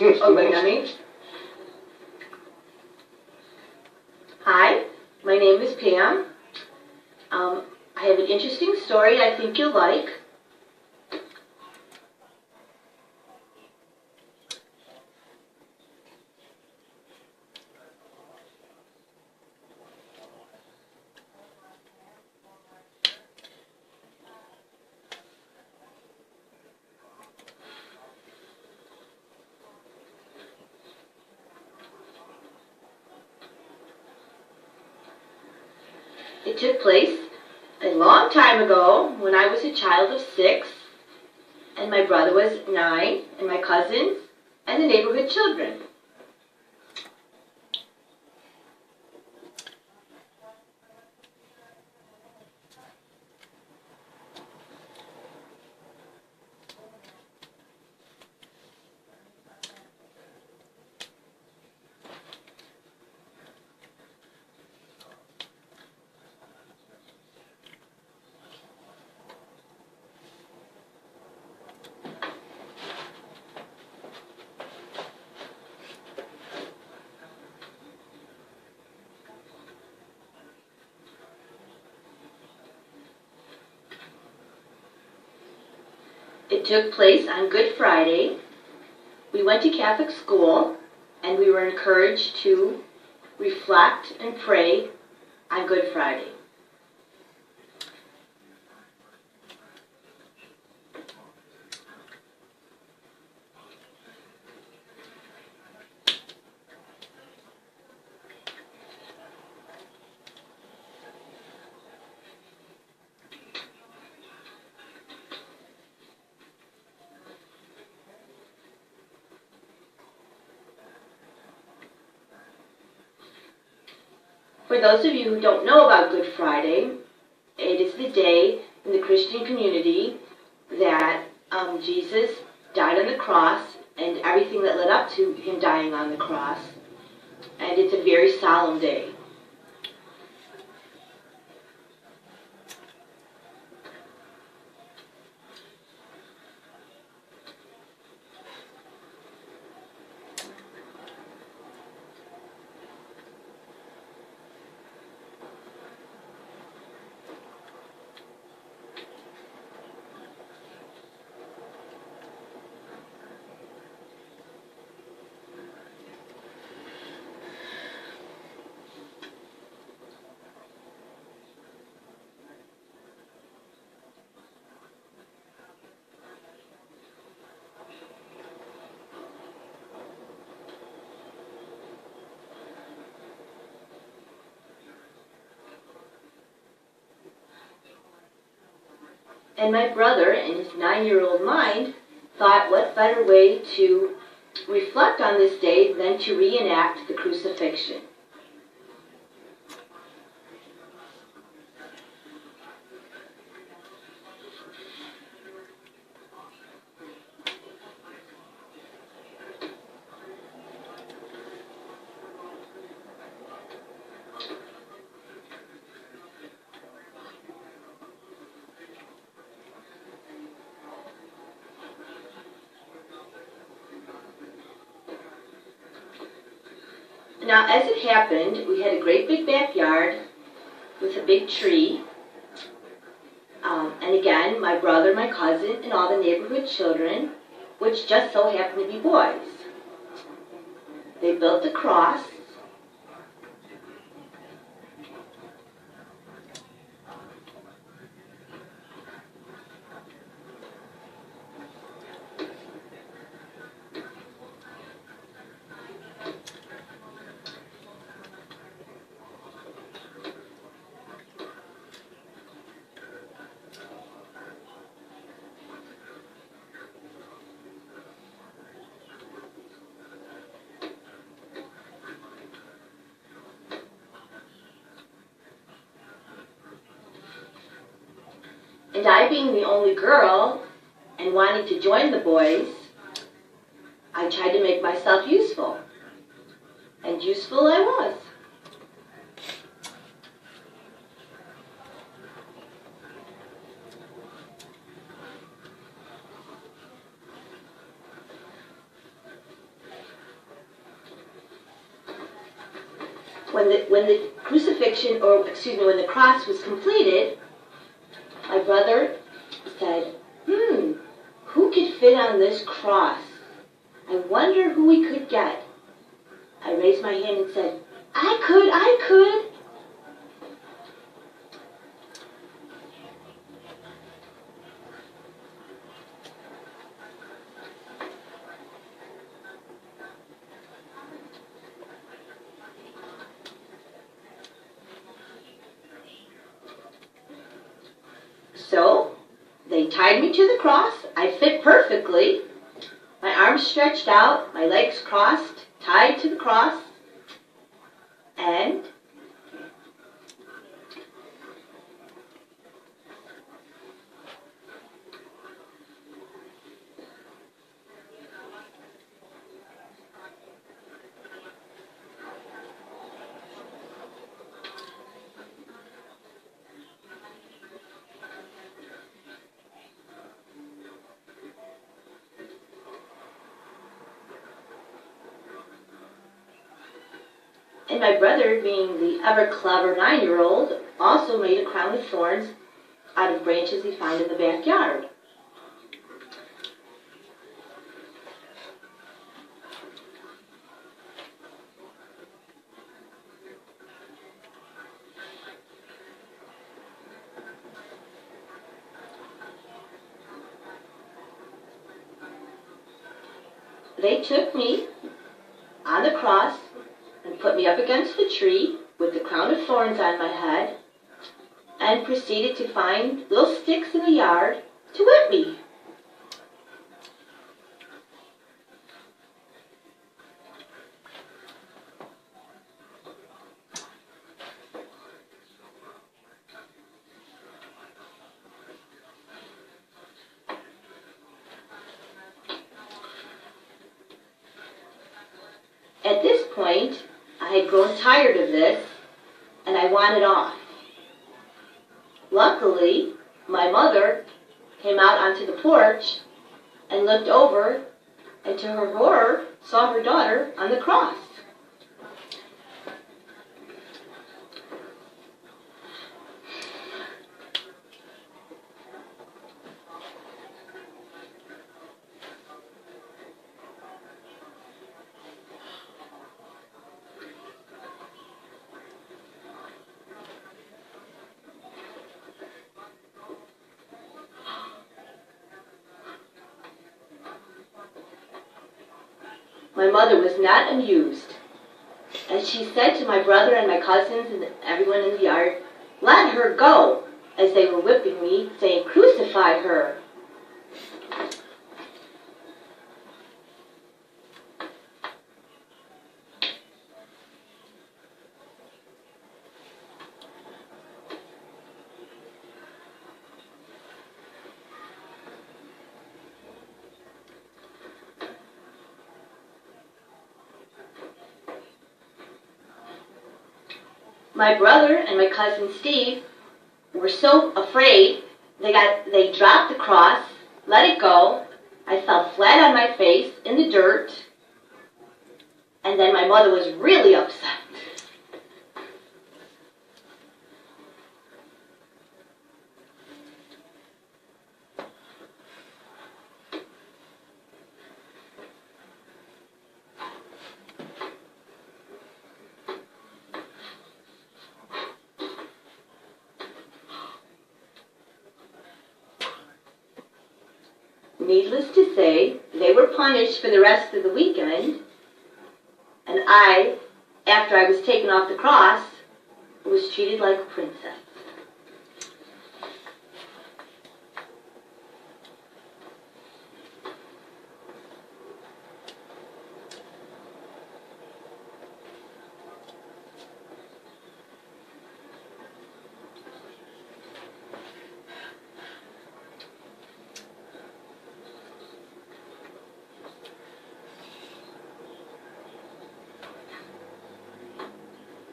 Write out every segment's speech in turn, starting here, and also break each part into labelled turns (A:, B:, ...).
A: Oh, wait, not me? Hi, my name is Pam. I have an interesting story I think you'll like. It took place a long time ago when I was a child of 6, and my brother was 9, and my cousins, and the neighborhood children. It took place on Good Friday. We went to Catholic school, and we were encouraged to reflect and pray on Good Friday. For those of you who don't know about Good Friday, it is the day in the Christian community that Jesus died on the cross and everything that led up to him dying on the cross. And it's a very solemn day. And my brother, in his 9-year-old mind, thought what better way to reflect on this day than to reenact the Crucifixion. Now, as it happened, we had a great big backyard with a big tree. And again, my brother, my cousin, and all the neighborhood children, which just so happened to be boys. They built a cross. And I, being the only girl and wanting to join the boys, I tried to make myself useful. And useful I was. when the crucifixion, or excuse me, when the cross was completed, my brother said, who could fit on this cross? I wonder who we could get. I raised my hand and said, I could. So, they tied me to the cross. I fit perfectly. My arms stretched out, my legs crossed, tied to the cross, and my brother, being the ever-clever 9-year-old, also made a crown of thorns out of branches he found in the backyard. They took me on the cross and put me up against the tree with the crown of thorns on my head, and proceeded to find little sticks in the yard to whip me. At this point, I had grown tired of this, and I wanted off. Luckily, my mother came out onto the porch and looked over, and to her horror, saw her daughter on the cross. My mother was not amused, and she said to my brother and my cousins and everyone in the yard, "Let her go," as they were whipping me, saying, "Crucify her." My brother and my cousin Steve were so afraid, they dropped the cross, let it go. I fell flat on my face in the dirt, and then my mother was really upset. Needless to say, they were punished for the rest of the weekend, and I, after I was taken off the cross, was treated like a princess.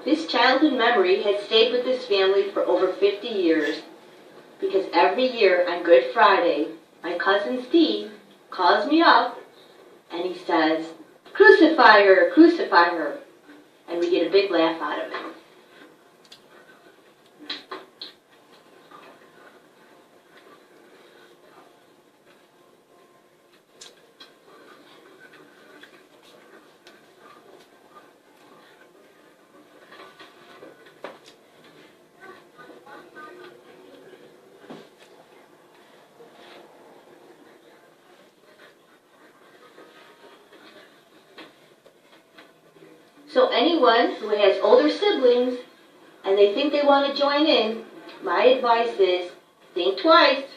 A: This childhood memory has stayed with this family for over 50 years, because every year on Good Friday, my cousin Steve calls me up and he says, "Crucify her, crucify her." and we get a big laugh out of it. So anyone who has older siblings and they think they want to join in, my advice is think twice.